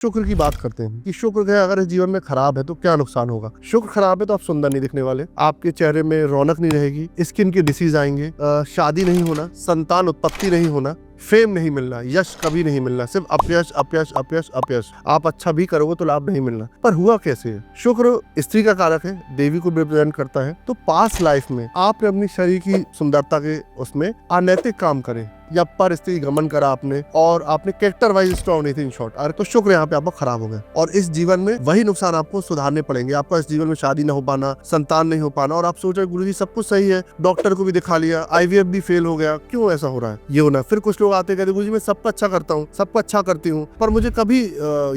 शुक्र की बात करते हैं कि शुक्र है अगर इस जीवन में खराब है तो क्या नुकसान होगा। शुक्र खराब है तो आप सुंदर नहीं दिखने वाले, आपके चेहरे में रौनक नहीं रहेगी, स्किन की डिसीज आएंगे, शादी नहीं होना, संतान उत्पत्ति नहीं होना, फेम नहीं मिलना, यश कभी नहीं मिलना, सिर्फ अपयश अपयश अपयश अपयश। आप अच्छा भी करोगे तो लाभ नहीं मिलना। पर हुआ कैसे है? शुक्र स्त्री का कारक है, देवी को रिप्रेजेंट करता है। तो पास्ट लाइफ में आपने अपनी शरीर की सुंदरता के उसमें अनैतिक काम करे या पर स्त्री गमन करा आपने, और आपने कैरेक्टर वाइज स्ट्रॉन्ग नहीं थे, इन शॉर्ट। अरे तो शुक्र यहाँ पे आपका खराब हो गया, और इस जीवन में वही नुकसान आपको सुधारने पड़ेंगे। आपका इस जीवन में शादी ना हो पाना, संतान नहीं हो पाना, और आप सोच रहे गुरुजी सब कुछ सही है, डॉक्टर को भी दिखा लिया, IVF भी फेल हो गया, क्यों ऐसा हो रहा है? ये होना। फिर कुछ लोग आते कहते गुरुजी मैं सबका अच्छा करता हूँ, सबको अच्छा करती हूँ, पर मुझे कभी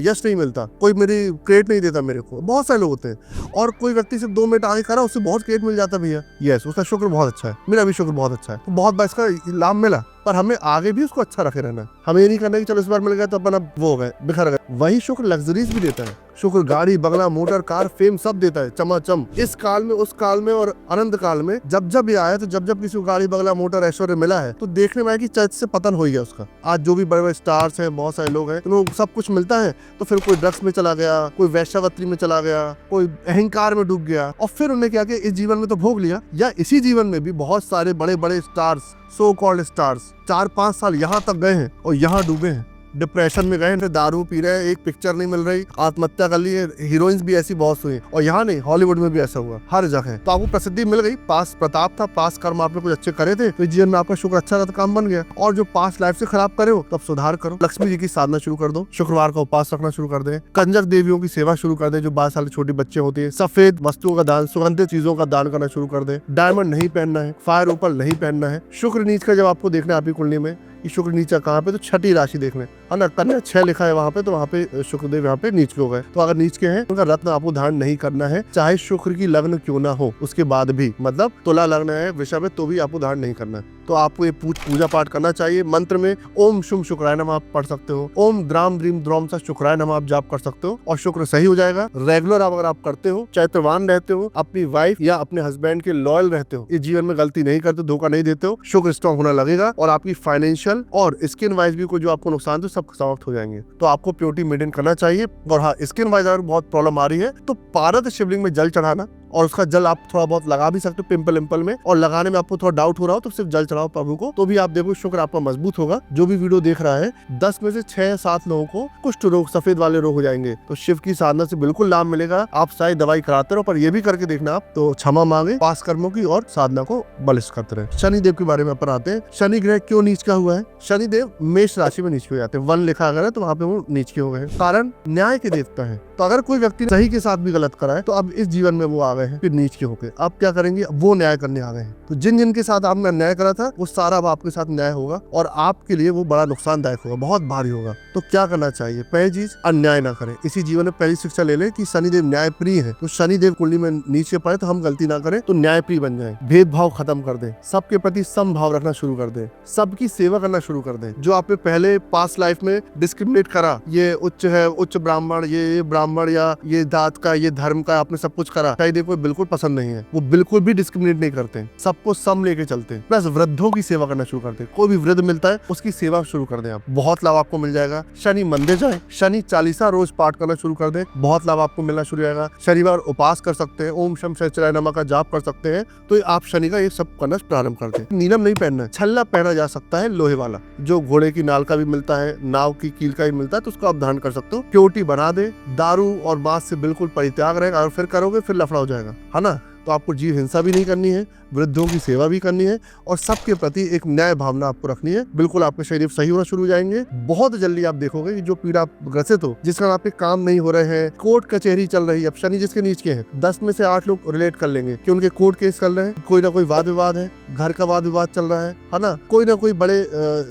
यश नहीं मिलता, कोई मेरी क्रेडिट नहीं देता मेरे को। बहुत सारे लोग होते हैं, और कोई व्यक्ति सिर्फ 2 मिनट आगे करा, उससे बहुत क्रेडिट मिल जाता भैया, यस उसका शुक्र बहुत अच्छा है, मेरा भी शुक्र बहुत अच्छा है, तो बहुत बार इसका लाभ मिला। पर हमें आगे भी उसको अच्छा रखे रहना है। हमें ये नहीं करना कि चलो इस बार मिल गया तो अपन अब वो हो गए, बिखर गए। वही शुक्र लग्जरीज भी देता है। शुक्र गाड़ी बंगला मोटर कार फेम सब देता है, चमाचम। इस काल में, उस काल में और अनंत काल में जब जब ये आया, तो जब जब किसी को गाड़ी बंगला मोटर ऐश्वर्य मिला है, तो देखने में आया कि चर्च से पतन हो गया उसका। आज जो भी बड़े बड़े स्टार्स हैं, बहुत सारे लोग हैं, तो सब कुछ मिलता है तो फिर कोई ड्रग्स में चला गया, कोई वैश्यावृत्ति में चला गया, कोई अहंकार में डूब गया, और फिर उन्हें क्या किया, इस जीवन में तो भोग लिया, या इसी जीवन में भी बहुत सारे बड़े बड़े स्टार्स, सो कॉल्ड स्टार्स 4-5 साल यहाँ तक गए हैं और यहाँ डूबे हैं, डिप्रेशन में गए, दारू पी रहे हैं, एक पिक्चर नहीं मिल रही, आत्महत्या कर ली है। हीरोइंस भी ऐसी बहुत हुई, और यहाँ नहीं, हॉलीवुड में भी ऐसा हुआ, हर जगह। तो आपको प्रसिद्धि मिल गई, पास प्रताप था, पास कर्म आपने कुछ अच्छे करे थे, तो जीवन में आपका शुक्र अच्छा रहता, काम बन गया। और जो पास लाइफ से खराब करे हो, तब सुधार करो। लक्ष्मी जी की साधना शुरू कर दो, शुक्रवार का उपवास रखना शुरू कर दे, कंजक देवियों की सेवा शुरू कर दे, जो 12 साल छोटे बच्चे होते हैं, सफेद वस्तुओं का दान, सुगंधित चीजों का दान करना शुरू कर दे, डायमंड नहीं पहनना है, फायर ओपल नहीं पहनना है। शुक्र नीच का जब आपको देखना है आपकी कुंडली में कि शुक्र नीचा कहाँ पे, तो छठी राशि देख लें, है ना, कन्या 6 लिखा है वहाँ पे, तो वहाँ पे शुक्रदेव यहाँ पे नीच के हो गए। तो अगर नीच के हैं, उनका रत्न आपको धारण नहीं करना है, चाहे शुक्र की लग्न क्यों ना हो, उसके बाद भी, मतलब तुला लग्न है वृषभ में, तो भी आपको धारण नहीं करना है। तो आपको ये पूजा पाठ करना चाहिए। मंत्र में ओम शुम शुक्राय नमः आप पढ़ सकते हो, ओम द्राम द्रीम द्रोम सा शुक्राय नमः आप जाप कर सकते हो, और शुक्र सही हो जाएगा। रेगुलर अगर आप करते हो, चैत्रवान रहते हो, अपनी वाइफ या अपने हस्बैंड के लॉयल रहते हो, इस जीवन में गलती नहीं करते, धोखा नहीं देते हो, शुक्र स्ट्रॉन्ग होना लगेगा, और आपकी फाइनेंशियल और स्किन वाइज भी कोई जो आपको नुकसान थे सब समाप्त हो जाएंगे। तो आपको प्योरिटी मेंटेन करना चाहिए। और हाँ, स्किन वाइज अगर बहुत प्रॉब्लम आ रही है, तो पारद शिवलिंग में जल चढ़ाना, और उसका जल आप थोड़ा बहुत लगा भी सकते हो पिंपल विम्पल में, और लगाने में आपको थोड़ा डाउट हो रहा हो तो सिर्फ जल चढ़ाओ प्रभु को, तो भी आप देखो शुक्र आपका मजबूत होगा। जो भी वीडियो देख रहा है, 10 में से 6-7 लोगों को कुष्ठ रोग, सफेद वाले रोग हो जाएंगे। तो शिव की साधना से बिल्कुल लाभ मिलेगा। आप शायद दवाई कराते रहो, पर ये भी करके देखना आप, तो क्षमा मांगे, पास कर्मों की, और साधना को बलिष्ठ करते रहे। शनिदेव के बारे में अपन आते हैं। शनि ग्रह क्यों नीच का हुआ है? शनिदेव मेष राशि में नीच हो जाते हैं, 1 लिखा अगर है तो वहाँ पे वो नीच के हो गए। कारण न्याय के देवता है, तो अगर कोई व्यक्ति सही के साथ भी गलत करा है, तो अब इस जीवन में वो आ गए हैं फिर नीच के होकर। आप क्या करेंगे? वो न्याय करने आ गए हैं। तो जिन जिन के साथ आपने अन्याय करा था, वो सारा अब आपके साथ न्याय होगा, और आपके लिए वो बड़ा नुकसानदायक होगा, बहुत भारी होगा। तो क्या करना चाहिए? पहली चीज, अन्याय ना करें। इसी जीवन में पहली शिक्षा ले ले कि शनिदेव न्याय प्रिय है, तो शनिदेव कुंडली में नीचे पड़े तो हम गलती ना करें, तो न्याय प्रिय बन जाए, भेदभाव खत्म कर दे, सबके प्रति समभाव रखना शुरू कर दे, सबकी सेवा करना शुरू कर दे। जो आपने पहले पास्ट लाइफ में डिस्क्रिमिनेट करा, ये उच्च है, उच्च ब्राह्मण, ये ब्राह्मण, या ये जात का, ये धर्म का, आपने सब कुछ करा, शनिदेव को बिल्कुल पसंद नहीं है। वो बिल्कुल भी डिस्क्रिमिनेट नहीं करते, सबको सम लेके चलते हैं। प्लस वृद्धों की सेवा करना शुरू करते हैं। कोई भी वृद्ध मिलता है उसकी सेवा शुरू कर दें आप, बहुत लाभ आपको मिल जाएगा। शनि मंदिर जाए, शनि चालीसा रोज पाठ करना शुरू कर दें, बहुत लाभ आपको मिलना शुरू हो जाएगा। शनिवार उपवास कर सकते हैं, ओम शम शनिचराय नमः का जाप कर सकते हैं, तो आप शनि का ये सब करना प्रारंभ कर दें। नीलम नहीं पहनना है, छल्ला पहना जा सकता है, लोहे वाला, जो घोड़े की नाल का भी मिलता है, नाव की कील का भी मिलता है, तो उसको आप धारण कर सकते हो। प्योरिटी बना दे, दारू और मांस से बिल्कुल परित्याग रहेगा, और फिर करोगे फिर लफड़ा हो जाएगा, है ना। तो आपको जीव हिंसा भी नहीं करनी है, वृद्धों की सेवा भी करनी है, और सबके प्रति एक न्याय भावना आपको रखनी है। बिल्कुल आपके शरीर सही होना शुरू हो जाएंगे। बहुत जल्दी आप देखोगे कि जो पीड़ा ग्रसित हो, जिस कारण आपके काम नहीं हो रहे हैं, कोर्ट कचहरी चल रही है, अब शनि जिसके नीच के हैं, 10 में से 8 लोग रिलेट कर लेंगे कि उनके कोर्ट केस चल रहे हैं, कोई ना कोई वाद विवाद है, घर का वाद विवाद चल रहा है ना, कोई ना कोई बड़े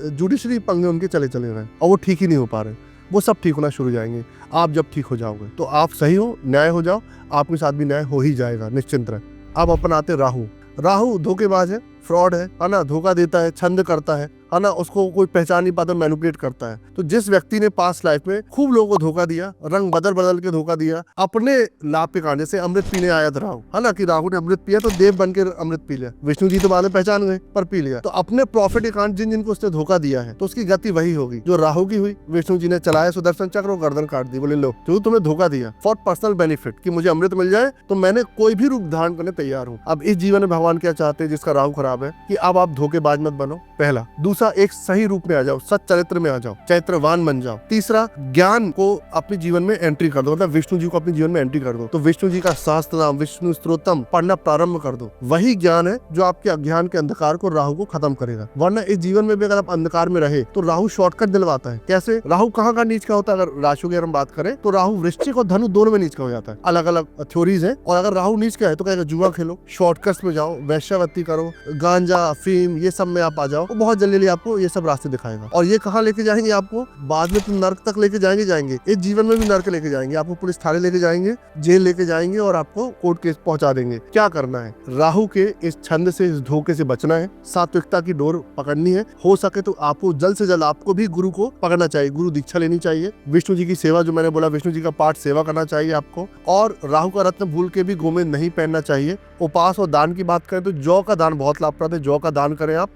जुडिशरी पंगे उनके चले रहे हैं, और वो ठीक ही नहीं हो पा रहे। वो सब ठीक होना शुरू हो जाएंगे आप जब ठीक हो जाओगे। तो आप सही हो, न्याय हो जाओ, आपके साथ भी न्याय हो ही जाएगा, निश्चिंत रहे। अब अपन आते राहु। राहु धोखेबाज है, फ्रॉड है ना, धोखा देता है, छंद करता है है ना, उसको कोई पहचान नहीं पाता, मैनिपुलेट करता है। तो जिस व्यक्ति ने पास्ट लाइफ में खूब लोगों को धोखा दिया, रंग बदल बदल के धोखा दिया अपने लाभ के कारण, जैसे अमृत पीने आया था राहु, है ना, कि राहु ने अमृत पिया तो देव बन के अमृत पी लिया, विष्णु जी तो बाद में पहचान गए पर पी लिया। तो अपने प्रॉफिट के कारण जिन जिनको उसने धोखा दिया है तो उसकी गति वही होगी जो राहु की हुई। विष्णु जी ने चलाया सुदर्शन चक्र और गर्दन काट दी, बोले लो जो तुम्हें धोखा दिया फॉर पर्सनल बेनिफिट कि मुझे अमृत मिल जाए तो मैंने कोई भी रूप धारण करने तैयार हूँ। अब इस जीवन में भगवान क्या चाहते हैं जिसका राहु खराब है कि अब आप धोखेबाज मत बनो, पहला। दूसरा, एक सही रूप में आ जाओ, सच चरित्र में आ जाओ, चैत्रवान बन जाओ। तीसरा, ज्ञान को अपने जीवन में एंट्री कर दो, मतलब विष्णु जी को अपने जीवन में एंट्री कर दो। तो विष्णु जी का शास्त्र नाम विष्णु स्तोत्रम पढ़ना प्रारंभ कर दो। वही ज्ञान है जो आपके अज्ञान के अंधकार को, राहु को खत्म करेगा। वरना इस जीवन में भी अगर आप अंधकार में रहे तो राहु शॉर्टकट दिलवाता है। कैसे? राहु कहाँ का नीच का होता है? अगर राशि की हम बात करें तो राहु वृश्चिक और धनु दोनों में नीच का हो जाता है। अलग अलग थ्योरीज है। और अगर राहु नीच का है तो कहेगा जुआ खेलो, शॉर्टकट्स में जाओ, वैश्यावृत्ति करो, गांजा अफीम ये सब में आप आ जाओ, तो बहुत जल्दी आपको ये सब रास्ते दिखाएगा। और ये कहाँ लेके जाएंगे आपको? बाद में तो नर्क तक लेके जाएंगे। इस जीवन में भी नर्क लेके जाएंगे आपको, पुलिस थाने लेके जाएंगे, जेल लेके जाएंगे और आपको कोर्ट केस पहुंचा देंगे। क्या करना है? राहु के इस छंद से, इस धोखे से बचना है, सात्विकता की डोर पकड़नी है। हो सके तो आपको जल्द से जल्द आपको भी गुरु को पकड़ना चाहिए, गुरु दीक्षा लेनी चाहिए, विष्णु जी की सेवा, जो मैंने बोला विष्णु जी का पाठ सेवा करना चाहिए आपको। और राहु का रत्न भूल के भी गोमेद नहीं पहनना चाहिए। उपास और दान की बात करें तो जौ का दान बहुत लाभप्रद है, जौ का दान करें आप।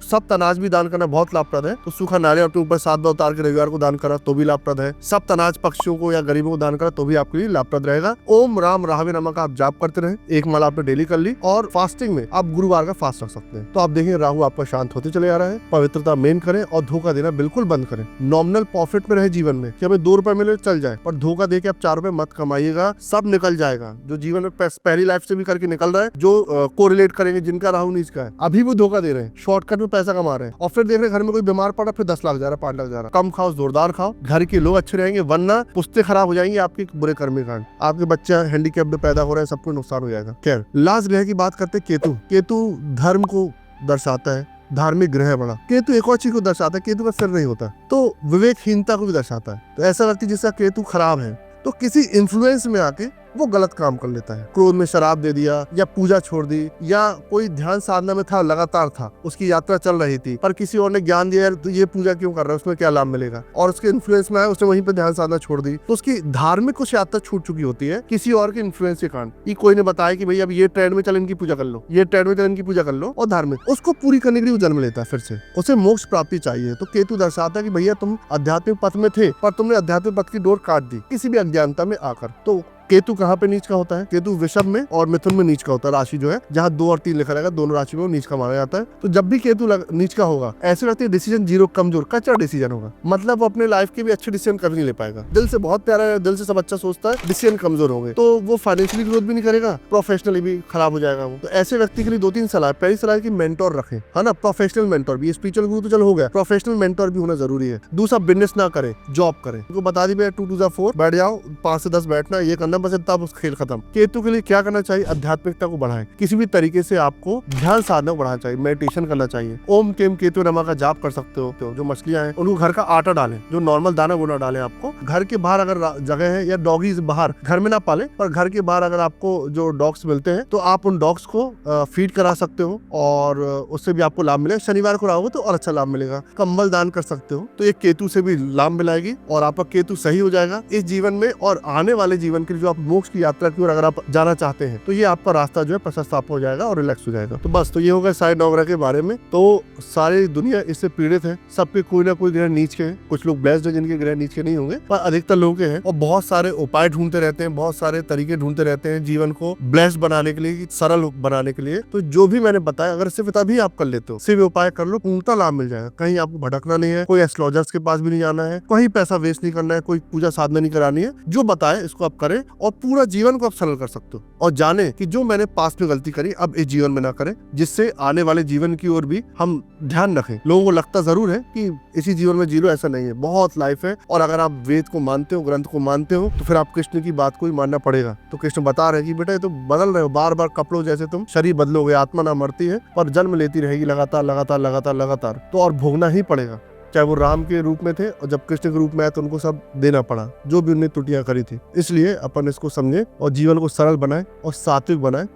सप्त अनाज भी दान करना बहुत लाभप्रद है। तो सूखा नारियल अपने ऊपर 7 बार उतार के रविवार को दान करा तो भी लाभप्रद है। सप्त अनाज पक्षियों को या गरीबों को दान करा तो भी आपके लिए लाभप्रद रहेगा। ओम राम राहवे नमः का आप जाप करते रहे, एक माला आपने डेली कर ली। और फास्टिंग में आप गुरुवार का फास्ट रख सकते हैं। तो आप देखें राहु आपका शांत होते चले आ रहा है। पवित्रता मेन करें और धोखा देना बिल्कुल बंद करें। नॉमिनल प्रॉफिट में रहे जीवन में कि हमें 2 रुपए मिले चल जाए, पर धोखा दे के आप 4 रुपए मत कमाइएगा, सब निकल जाएगा। जो जीवन में पहली लाइफ से भी करके निकल रहा है, जो कोरिलेट करेंगे, जिनका राहु नीच का है, अभी वो धोखा दे रहे हैं, शॉर्टकट में पैसा कमा रहे हैं। और फिर देख रहे घर में कोई बीमार पड़ा, फिर 10 लाख जा रहा, 5 लाख जा रहा। कम खाओ, जोरदार खाओ, घर के लोग अच्छे रहेंगे, वरना पुश्ते खराब हो जाएंगे आपके बुरे कर्म के कारण। आपके बच्चा हैंडीकैप में पैदा हो रहा है, सबको नुकसान हो जाएगा। खैर, लास्ट ग्रह की बात करते केतु। केतु धर्म को दर्शाता है, धार्मिक ग्रह बड़ा। केतु एक और चीज को दर्शाता है, केतु का सिर नहीं होता, तो विवेकहीनता को भी दर्शाता है। तो ऐसा व्यक्ति जिसका केतु खराब है तो किसी इन्फ्लुएंस में आके वो गलत काम कर लेता है। क्रोध में शराब दे दिया, या पूजा छोड़ दी, या कोई ध्यान साधना में था, लगातार था, उसकी यात्रा चल रही थी, पर किसी और ने ज्ञान दिया तो ये पूजा क्यों कर रहा है, उसमें क्या लाभ मिलेगा, और उसके इन्फ्लुएंस में आया, उसने वहीं पे ध्यान साधना छोड़ दी, तो उसकी धार्मिक कुछ यात्रा छूट चुकी होती है किसी और के इन्फ्लुएंस के कारण। कि कोई ने बताया कि भाई अब ये ट्रेंड में चल, इनकी पूजा कर लो, ये ट्रेंड में चल, इनकी पूजा कर लो, और धार्मिक उसको पूरी करने के लिए वो जन्म लेता है। फिर से उसे मोक्ष प्राप्ति चाहिए। तो केतु दर्शाता है कि भैया तुम आध्यात्मिक पथ में थे, पर तुमने आध्यात्मिक पथ की डोर काट दी किसी भी अज्ञानता में आकर। तो केतु कहाँ पे नीच का होता है? केतु वृषभ में और मिथुन में नीच का होता है। राशि जो है जहाँ 2 और 3 लिखा रहेगा, दोनों राशि में नीच का माना जाता है। तो जब भी केतु नीच का होगा, ऐसे लगते हैं डिसीजन जीरो, कमजोर, कच्चा डिसीजन होगा। मतलब वो अपने लाइफ के भी अच्छे डिसीजन कभी नहीं ले पाएगा। दिल से बहुत प्यारा है, दिल से सब अच्छा सोचता है, डिसीजन कमजोर होंगे तो वो फाइनेंशियली ग्रोथ भी नहीं करेगा, प्रोफेशनली भी खराब हो जाएगा वो। तो ऐसे व्यक्ति के लिए 2-3 सलाह। पहली सलाह की मेंटोर रखें, है ना, प्रोफेशनल मेंटोर भी। स्पिरिचुअल गुरु तो चल हो गया, प्रोफेशनल मेंटोर भी होना जरूरी है। दूसरा, बिजनेस ना करें, जॉब करें। उनको बता दी 2 to 4 बैठ जाओ, 5 से 10 बैठना, ये करना, बस इतना, उस खेल खत्म। केतु के लिए क्या करना चाहिए? आध्यात्मिकता को बढ़ाएं। किसी भी तरीके से आपको ध्यान साधना को बढ़ाना चाहिए, मेडिटेशन करना चाहिए। ओम केम केतु नमः का जाप कर सकते हो। तो जो मछलियां हैं उनको घर का आटा डालें, जो नॉर्मल दाना वो ना डालें। आपको घर के बाहर अगर जगह है, या डॉगीज बाहर, घर में ना पालें, पर घर के बाहर अगर आपको जो डॉग्स मिलते हैं तो आप उन डॉग्स को फीड करा सकते हो और उससे भी आपको लाभ मिलेगा। शनिवार को रहोगे तो और अच्छा लाभ मिलेगा। कंबल दान कर सकते हो, तो ये केतु से भी लाभ मिलाएगी और आपका केतु सही हो जाएगा इस जीवन में। और आने वाले जीवन के लिए जो आप मोक्ष की यात्रा की ओर अगर आप जाना चाहते हैं तो ये आपका रास्ता जो है प्रशस्त हो जाएगा और रिलैक्स हो जाएगा। तो बस, तो ये होगा सारे 9 ग्रह के बारे में। तो सारी दुनिया इससे पीड़ित है, सबके कोई ना कोई ग्रह नीच के हैं। कुछ लोग ब्लेस्ड है जिनके ग्रह नीच के नहीं होंगे, पर अधिकतर लोगों के हैं। और बहुत सारे उपाय ढूंढते रहते हैं, बहुत सारे तरीके ढूंढते रहते हैं जीवन को ब्लेस्ड बनाने के लिए, सरल बनाने के लिए। तो जो भी मैंने बताया, अगर सिर्फ तभी आप कर लेते हो, सिर्फ उपाय कर लो, पूर्णतः लाभ मिल जाएगा। कहीं आपको भटकना नहीं है, कोई एस्ट्रोलॉजर्स के पास भी नहीं जाना है, कहीं पैसा वेस्ट नहीं करना है, कोई पूजा साधना नहीं करानी है। जो बताए इसको आप करें और पूरा जीवन को आप सरल कर सकते हो। और जाने कि जो मैंने पास्ट में गलती करी अब इस जीवन में ना करें, जिससे आने वाले जीवन की ओर भी हम ध्यान रखें। लोगों को लगता जरूर है कि इसी जीवन में जी लो, ऐसा नहीं है, बहुत लाइफ है। और अगर आप वेद को मानते हो, ग्रंथ को मानते हो, तो फिर आप कृष्ण की बात को ही मानना पड़ेगा। तो कृष्ण बता रहे कि बेटा ये तो बदल रहे हो, बार बार कपड़ों जैसे तुम शरीर बदलोगे, आत्मा ना मरती है पर जन्म लेती रहेगी लगातार लगातार लगातार लगातार, तो और भोगना ही पड़ेगा। चाहे वो राम के रूप में थे और जब कृष्ण के रूप में आए तो उनको सब देना पड़ा, जो भी उन्हें त्रुटियां करी थी। इसलिए अपन इसको समझे और जीवन को सरल बनाए और सात्विक बनाए।